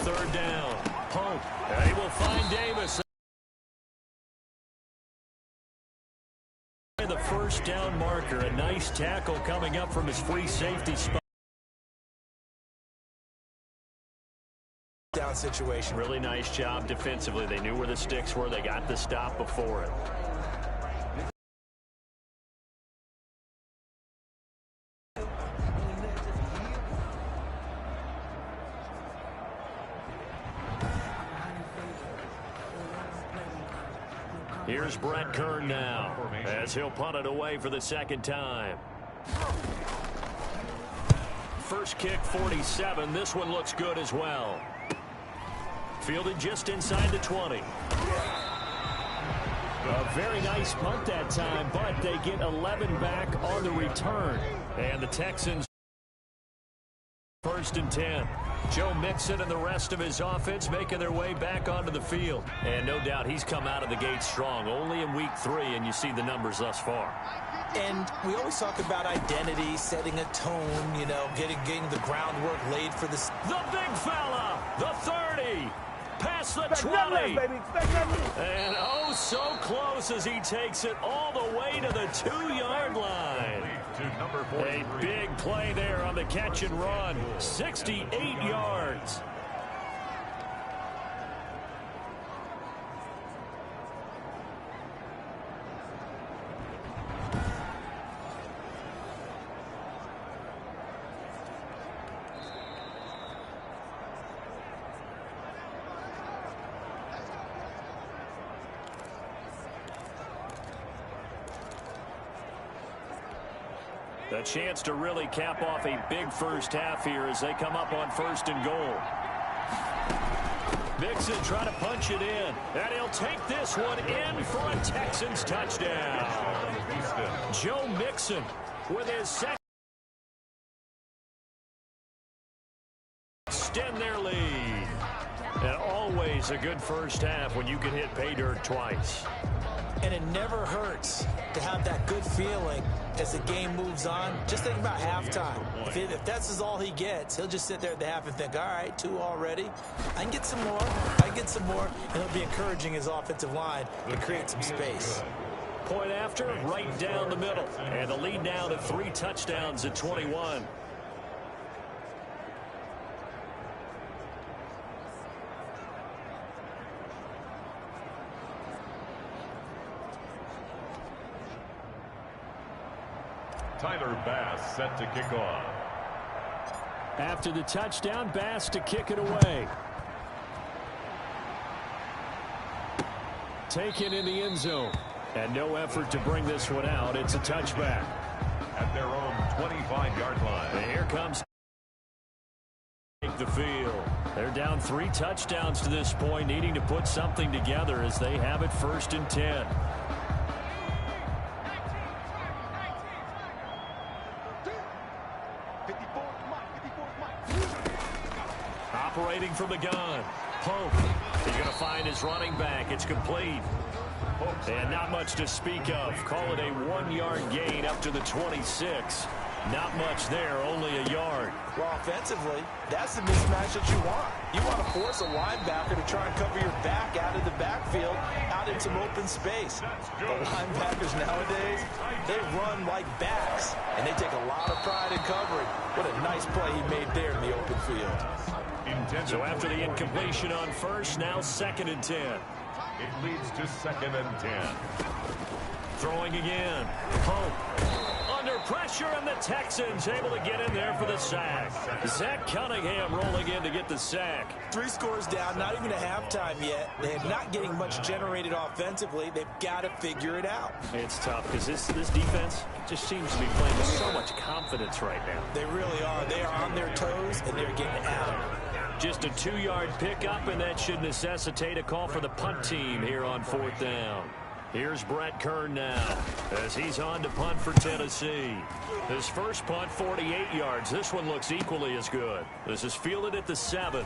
third down. Pope, and he will find Davis. The first down marker. A nice tackle coming up from his free safety spot. Down situation. Really nice job defensively. They knew where the sticks were. They got the stop before it. Here's Brett Kern now as he'll punt it away for the second time. First kick 47. This one looks good as well. Fielded just inside the 20. A very nice punt that time, but they get 11 back on the return. And the Texans first and 10. Joe Mixon and the rest of his offense making their way back onto the field. And no doubt he's come out of the gate strong. Only in week 3, and you see the numbers thus far. And we always talk about identity, setting a tone, you know, getting the groundwork laid for this. The big fella, the 30, past the 20. And oh, so close as he takes it all the way to the 2-yard line. A big play there on the catch and run. 68 yards. A chance to really cap off a big first half here as they come up on first and goal. Mixon trying to punch it in, and he'll take this one in for a Texans touchdown. Joe Mixon with his second. Extend their lead. And always a good first half when you can hit pay dirt twice. And it never hurts to have that good feeling as the game moves on. Just think about halftime. If that's all he gets, he'll just sit there at the half and think, all right, 2 already. I can get some more. I can get some more. And he'll be encouraging his offensive line to create some space. Point after, right down the middle. And the lead now to 3 touchdowns at 21. Tyler Bass set to kick off. After the touchdown, Bass to kick it away. Taken in the end zone. And no effort to bring this one out. It's a touchback. At their own 25-yard line. And here comes the field. They're down 3 touchdowns to this point, needing to put something together as they have it first and 10. Operating from the gun. Pope. He's going to find his running back. It's complete. And not much to speak of. Call it a 1-yard gain up to the 26. Not much there, only a yard. Well, offensively, that's the mismatch that you want. You want to force a linebacker to try and cover your back out of the backfield, out in some open space. The linebackers nowadays, they run like backs, and they take a lot of pride in covering. What a nice play he made there in the open field. So after the incompletion on first, now second and 10. It leads to second and 10. Throwing again. Pope under pressure, and the Texans able to get in there for the sack. Zach Cunningham rolling in to get the sack. 3 scores down, not even a halftime yet. They're not getting much generated offensively. They've got to figure it out. It's tough because this defense just seems to be playing with so much confidence right now. They really are. They are on their toes, and they're getting out. Just a 2-yard pickup, and that should necessitate a call for the punt team here on 4th down. Here's Brett Kern now as he's on to punt for Tennessee. His first punt, 48 yards. This one looks equally as good. This is fielded at the 7.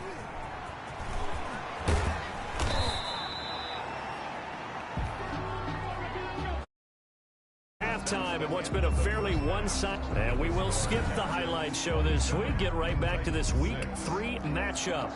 Halftime, and what's been a fairly one-sided. And we will skip the highlight show this week. Get right back to this Week 3 matchup.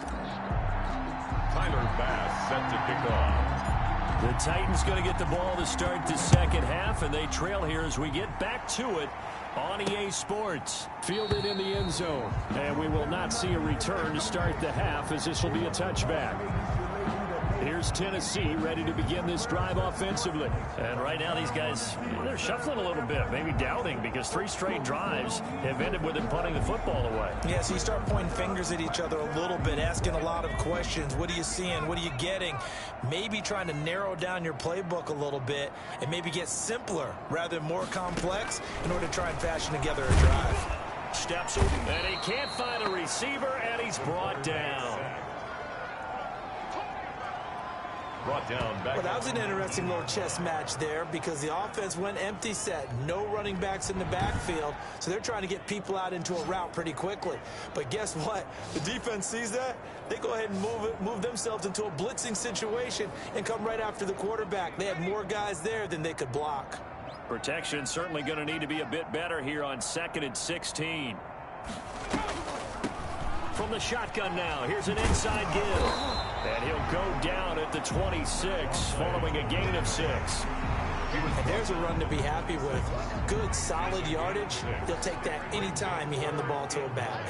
Tyler Bass set to kick off. The Titans going to get the ball to start the second half, and they trail here as we get back to it on EA Sports. Fielded in the end zone, and we will not see a return to start the half as this will be a touchback. Here's Tennessee ready to begin this drive offensively. And right now these guys, they're shuffling a little bit, maybe doubting, because 3 straight drives have ended with them punting the football away. Yeah, so you start pointing fingers at each other a little bit, asking a lot of questions. What are you seeing? What are you getting? Maybe trying to narrow down your playbook a little bit and maybe get simpler rather than more complex in order to try and fashion together a drive. Steps and he can't find a receiver, and he's brought down. Brought down back. Well, that was an interesting little chess match there because the offense went empty set. No running backs in the backfield, so they're trying to get people out into a route pretty quickly. But guess what? The defense sees that. They go ahead and move themselves into a blitzing situation and come right after the quarterback. They had more guys there than they could block. Protection certainly going to need to be a bit better here on 2nd and 16. From the shotgun now, here's an inside give. And he'll go down at the 26, following a gain of 6. And there's a run to be happy with. Good, solid yardage. He'll take that anytime you hand the ball to a back.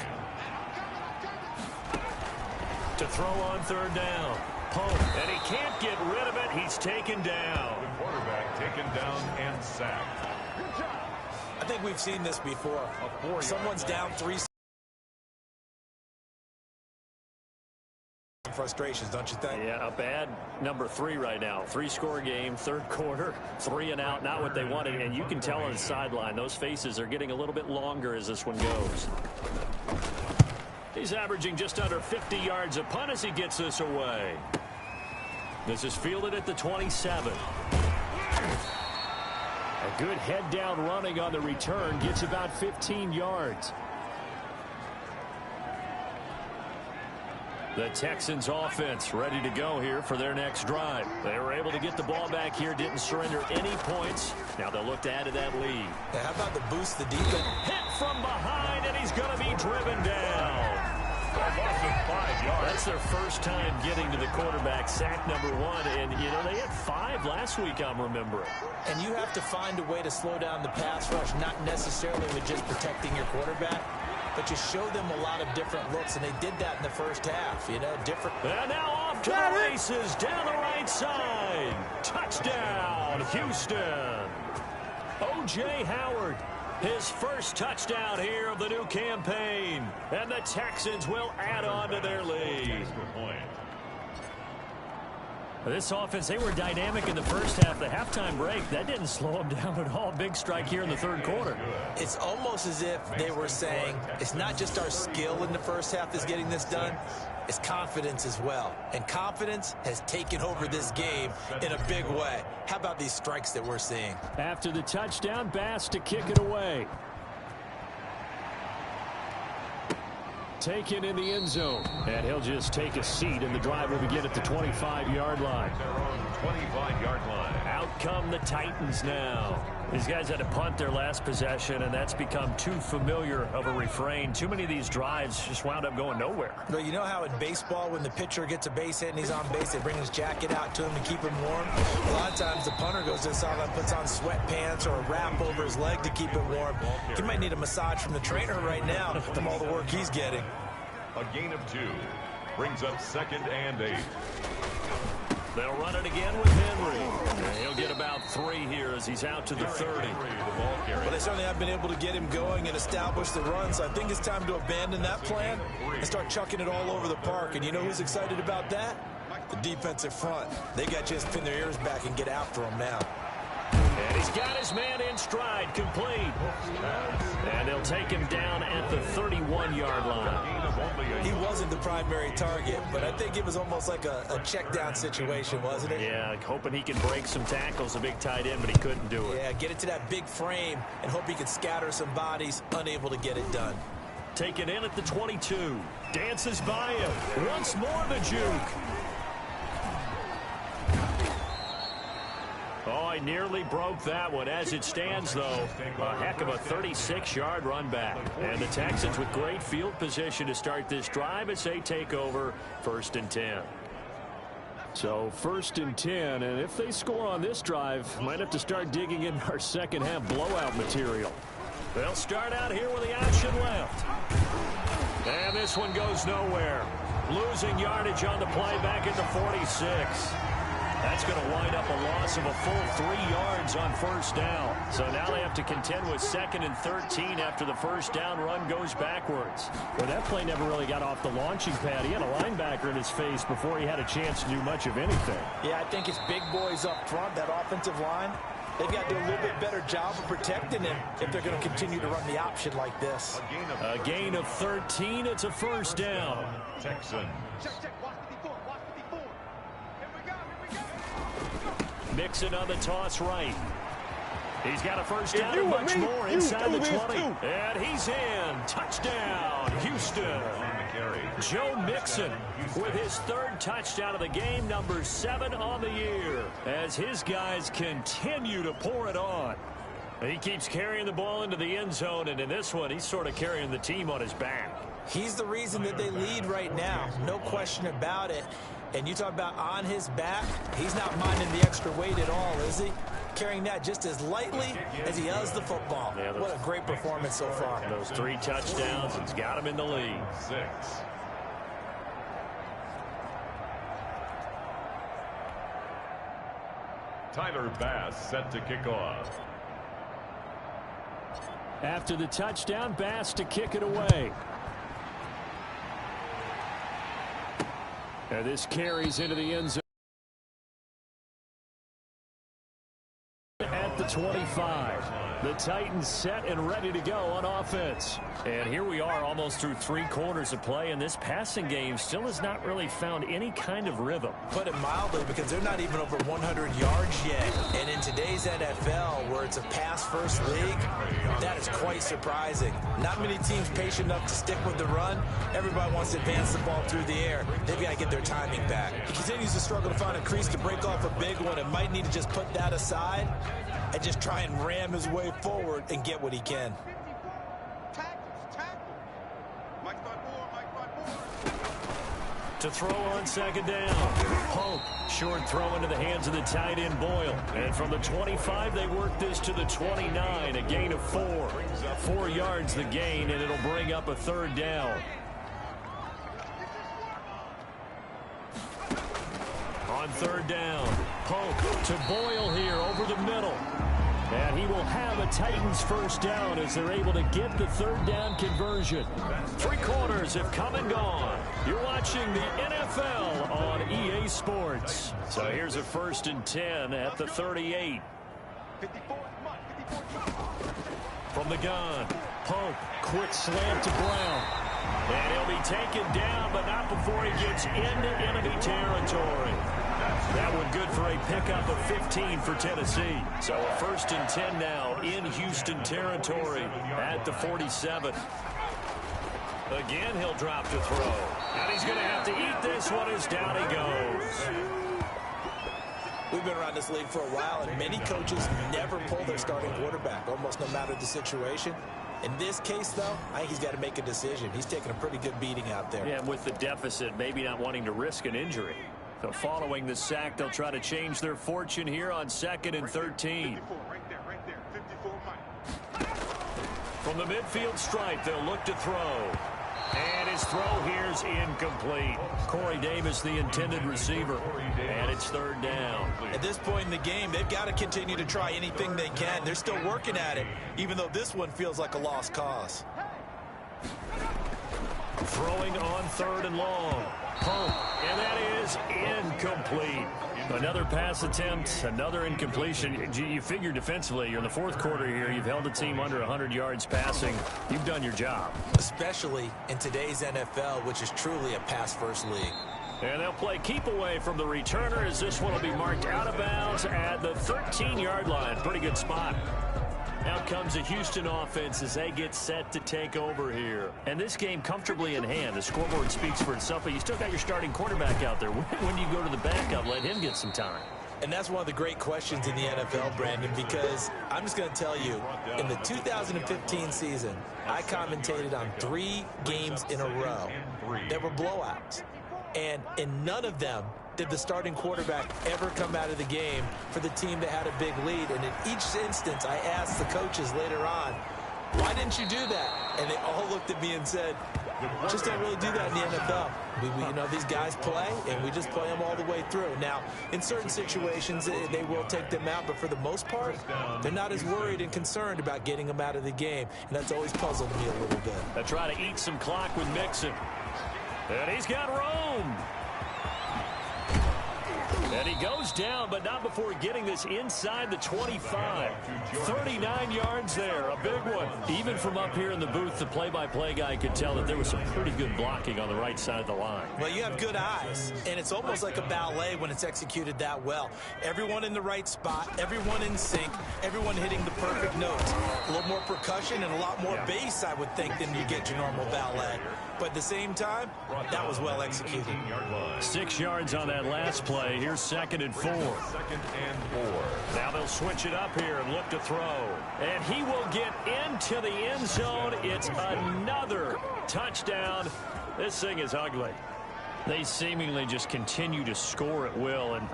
To throw on 3rd down. Pope, and he can't get rid of it. He's taken down. The quarterback taken down and sacked. I think we've seen this before. Someone's down 3. Frustrations, don't you think? Yeah, a bad number 3 right now. 3-score game, 3rd quarter, 3 and out, not what they wanted. And you can tell on the sideline, those faces are getting a little bit longer as this one goes. He's averaging just under 50 yards a punt as he gets this away. This is fielded at the 27. A good head down running on the return, gets about 15 yards. The Texans offense ready to go here for their next drive. They were able to get the ball back here, didn't surrender any points. Now they'll look to add to that lead. Yeah, how about the boost the defense? Hit from behind, and he's going to be driven down. That's their first time getting to the quarterback, sack number 1. And, you know, they had 5 last week, I'm remembering. And you have to find a way to slow down the pass rush, not necessarily with just protecting your quarterback, but you show them a lot of different looks, and they did that in the first half, you know, different. And now off to the races down the right side. Touchdown, Houston. O.J. Howard, his first touchdown here of the new campaign. And the Texans will add on to their lead. This offense, they were dynamic in the first half. The halftime break, that didn't slow them down at all. Big strike here in the 3rd quarter. It's almost as if they were saying, it's not just our skill in the first half that's getting this done, it's confidence as well. And confidence has taken over this game in a big way. How about these strikes that we're seeing? After the touchdown, Bass to kick it away. Taken in the end zone. And he'll just take a seat, and the drive will begin at the 25-yard line. Their own 25-yard line. Out come the Titans now. These guys had to punt their last possession, and that's become too familiar of a refrain. Too many of these drives just wound up going nowhere. But you know how in baseball, when the pitcher gets a base hit and he's on base, they bring his jacket out to him to keep him warm? A lot of times the punter goes to the sideline, puts on sweatpants or a wrap over his leg to keep him warm. He might need a massage from the trainer right now from all the work he's getting. A gain of 2 brings up 2nd and 8. They'll run it again with Henry. And he'll get about 3 here as he's out to the 30. Well, they certainly have been able to get him going and establish the run, so I think it's time to abandon that plan and start chucking it all over the park. And you know who's excited about that? The defensive front. They got just pin their ears back and get after him now. And he's got his man in stride, complete. And they'll take him down at the 31-yard line. He wasn't the primary target, but I think it was almost like a check down situation, wasn't it? Yeah, hoping he can break some tackles, a big tight end, but he couldn't do it. Yeah, get it to that big frame and hope he can scatter some bodies, unable to get it done. Taken in at the 22. Dances by him. Once more the juke. Oh, he nearly broke that one. As it stands, though, a heck of a 36-yard run back. And the Texans with great field position to start this drive as they take over 1st and 10. So 1st and 10, and if they score on this drive, might have to start digging in our second half blowout material. They'll start out here with the option left. And this one goes nowhere. Losing yardage on the play back at the 46. That's going to wind up a loss of a full 3 yards on 1st down. So now they have to contend with 2nd and 13 after the 1st down run goes backwards. Well, that play never really got off the launching pad. He had a linebacker in his face before he had a chance to do much of anything. Yeah, I think it's big boys up front, that offensive line. They've got to do a little bit better job of protecting him if they're going to continue to run the option like this. A gain of 13. It's a 1st down. Texans. Mixon on the toss right. He's got a 1st down and much more inside the 20. And he's in. Touchdown, Houston. Joe Mixon with his 3rd touchdown of the game, number 7 on the year, as his guys continue to pour it on. He keeps carrying the ball into the end zone, and in this one, he's sort of carrying the team on his back. He's the reason that they lead right now. No question about it. And you talk about on his back, he's not minding the extra weight at all, is he? Carrying that just as lightly as he does the football. Yeah, what a great performance so far. Those 3 touchdowns, he's got him in the lead. 6. Tyler Bass set to kick off. After the touchdown, Bass to kick it away. And this carries into the end zone at the 25. The Titans set and ready to go on offense. And here we are almost through 3 quarters of play, and this passing game still has not really found any kind of rhythm. Put it mildly, because they're not even over 100 yards yet. And in today's NFL, where it's a pass-first league, that is quite surprising. Not many teams patient enough to stick with the run. Everybody wants to advance the ball through the air. They've got to get their timing back. He continues to struggle to find a crease to break off a big one and might need to just put that aside and just try and ram his way forward and get what he can. To throw on 2nd down. Pope, short throw into the hands of the tight end Boyle. And from the 25, they work this to the 29, a gain of 4. 4 yards the gain, and it'll bring up a 3rd down. On 3rd down, Pope to Boyle here over the middle. And he will have a Titans 1st down as they're able to get the 3rd down conversion. 3 quarters have come and gone. You're watching the NFL on EA Sports. So here's a 1st and 10 at the 38. From the gun, Pope, quick slam to Brown. And he'll be taken down, but not before he gets into enemy territory. That one good for a pickup of 15 for Tennessee. So a 1st and 10 now in Houston territory at the 47. Again, he'll drop to throw. And he's going to have to eat this one as down he goes. We've been around this league for a while, and many coaches never pull their starting quarterback, almost no matter the situation. In this case, though, I think he's got to make a decision. He's taking a pretty good beating out there. Yeah, with the deficit, maybe not wanting to risk an injury. So following the sack, they'll try to change their fortune here on 2nd and 13. From the midfield stripe, they'll look to throw. And his throw here's incomplete. Corey Davis, the intended receiver. And it's 3rd down. At this point in the game, they've got to continue to try anything they can. They're still working at it, even though this one feels like a lost cause. Throwing on 3rd and long. Pope, and that is incomplete. Another pass attempt, another incompletion. You figure defensively, you're in the 4th quarter here. You've held the team under 100 yards passing. You've done your job. Especially in today's NFL, which is truly a pass-first league. And they'll play keep away from the returner as this one will be marked out of bounds at the 13-yard line. Pretty good spot. Now comes the Houston offense as they get set to take over here. And this game comfortably in hand. The scoreboard speaks for itself, but you still got your starting quarterback out there. When do you go to the backup? Let him get some time. And that's one of the great questions in the NFL, Brandon, because I'm just going to tell you, in the 2015 season, I commentated on 3 games in a row that were blowouts. And in none of them did the starting quarterback ever come out of the game for the team that had a big lead. And in each instance, I asked the coaches later on, why didn't you do that? And they all looked at me and said, just don't really do that in the NFL. You know, these guys play, and we just play them all the way through. Now, in certain situations, they will take them out, but for the most part, they're not as worried and concerned about getting them out of the game, and that's always puzzled me a little bit. They try to eat some clock with Mixon. And he's got room. And he goes down, but not before getting this inside the 25. 39 yards there, a big one. Even from up here in the booth, the play-by-play guy could tell that there was some pretty good blocking on the right side of the line. Well, you have good eyes, and it's almost like a ballet when it's executed that well. Everyone in the right spot, everyone in sync, everyone hitting the perfect notes. A little more percussion and a lot more bass, I would think, than you get your normal ballet. But at the same time, that was well executed. 6 yards on that last play. Here's 2nd and 4. Now they'll switch it up here and look to throw. And he will get into the end zone. It's another touchdown. This thing is ugly. They seemingly just continue to score at will. And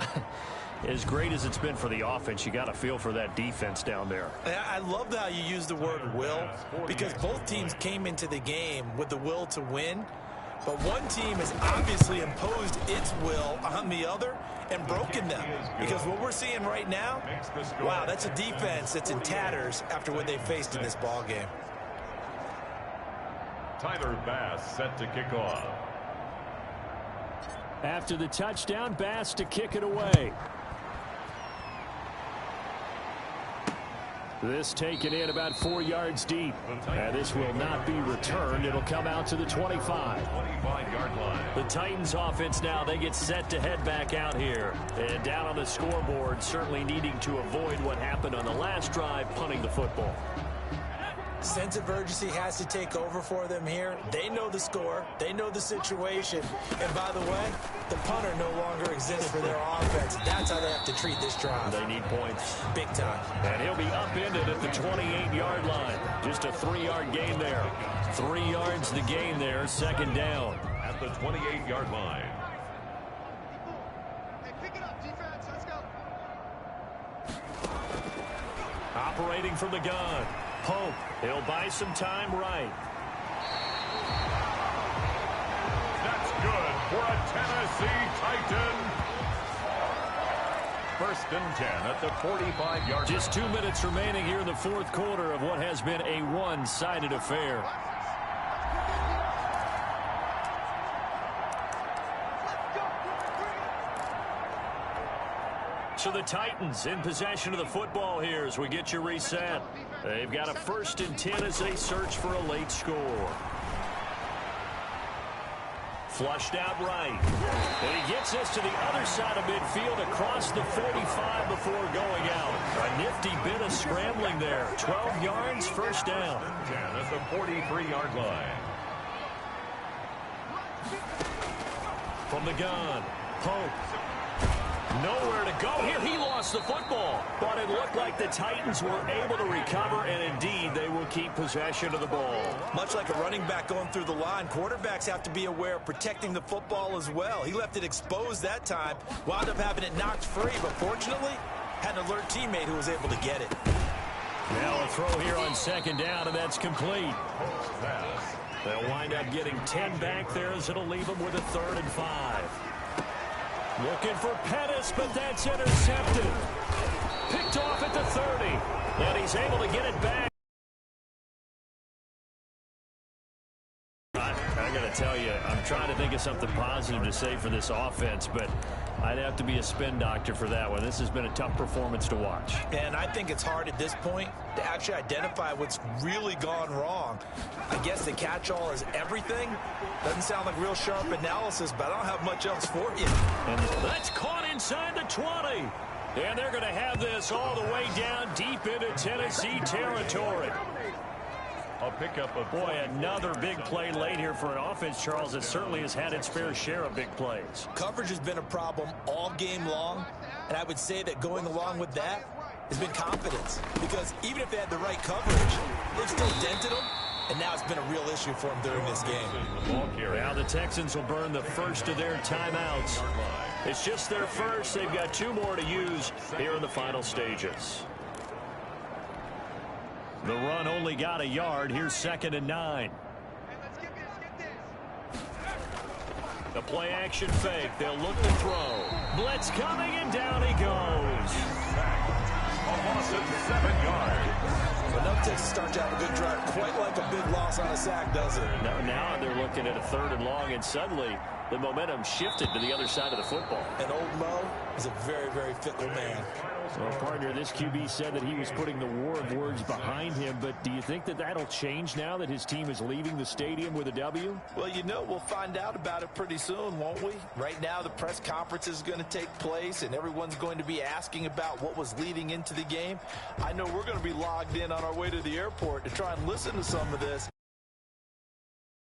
as great as it's been for the offense, you got to feel for that defense down there. I love how you use the word will, because both teams came into the game with the will to win. But one team has obviously imposed its will on the other and broken them. Because what we're seeing right now, wow, that's a defense that's in tatters after what they faced in this ball game. Tyler Bass set to kick off. After the touchdown, Bass to kick it away. This taken in about 4 yards deep. And this will not be returned. It'll come out to the 25. 25-yard line. The Titans offense now, they get set to head back out here. And down on the scoreboard, certainly needing to avoid what happened on the last drive, punting the football. Sense of urgency has to take over for them here. They know the score. They know the situation. And by the way, the punter no longer exists for their offense. That's how they have to treat this drive. They need points. Big time. And he'll be upended at the 28-yard line. Just a 3-yard gain there. 3 yards the gain there, 2nd down. At the 28-yard line. Hey, pick it up, defense. Let's go. Operating from the gun. Pope, he'll buy some time right. That's good for a Tennessee Titan. 1st and 10 at the 45-yard line. Just 2 minutes remaining here in the 4th quarter of what has been a one-sided affair. So the Titans in possession of the football here as we get you reset. They've got a 1st and 10 as they search for a late score. Flushed out right. And he gets this to the other side of midfield across the 45 before going out. A nifty bit of scrambling there. 12 yards, 1st down. 10 at the 43-yard line. From the gun, Pope. Nowhere to go here. He lost the football. But it looked like the Titans were able to recover, and indeed they will keep possession of the ball. Much like a running back going through the line, quarterbacks have to be aware of protecting the football as well. He left it exposed that time, wound up having it knocked free, but fortunately had an alert teammate who was able to get it. Now a throw here on 2nd down, and that's complete. They'll wind up getting 10 back there as it'll leave them with a 3rd and 5. Looking for Pettis, but that's intercepted. Picked off at the 30. And he's able to get it back. I got to tell you, I'm trying to think of something positive to say for this offense, but I'd have to be a spin doctor for that one. This has been a tough performance to watch. And I think it's hard at this point to actually identify what's really gone wrong. I guess the catch-all is everything. Doesn't sound like real sharp analysis, but I don't have much else for you. And that's caught inside the 20. And they're going to have this all the way down deep into Tennessee territory. A pickup of boy, another big play late here for an offense, Charles, that certainly has had its fair share of big plays. Coverage has been a problem all game long. And I would say that going along with that has been confidence. Because even if they had the right coverage, they've still dented them. And now it's been a real issue for them during this game. Now the Texans will burn the first of their timeouts. It's just their first. They've got 2 more to use here in the final stages. The run only got a yard. Here's 2nd and 9. The play action fake. They'll look to throw. Blitz coming, and down he goes. A loss of 7 yards. Enough to start to have a good drive. Quite like a big loss on a sack, does it? Now they're looking at a 3rd and long, and suddenly the momentum shifted to the other side of the football. And old Mo is a very, very fickle man. Well, partner, this QB said that he was putting the war of words behind him, but do you think that that'll change now that his team is leaving the stadium with a W? Well, you know, we'll find out about it pretty soon, won't we? Right now, the press conference is going to take place, and everyone's going to be asking about what was leading into the game. I know we're going to be logged in on our way to the airport to try and listen to some of this,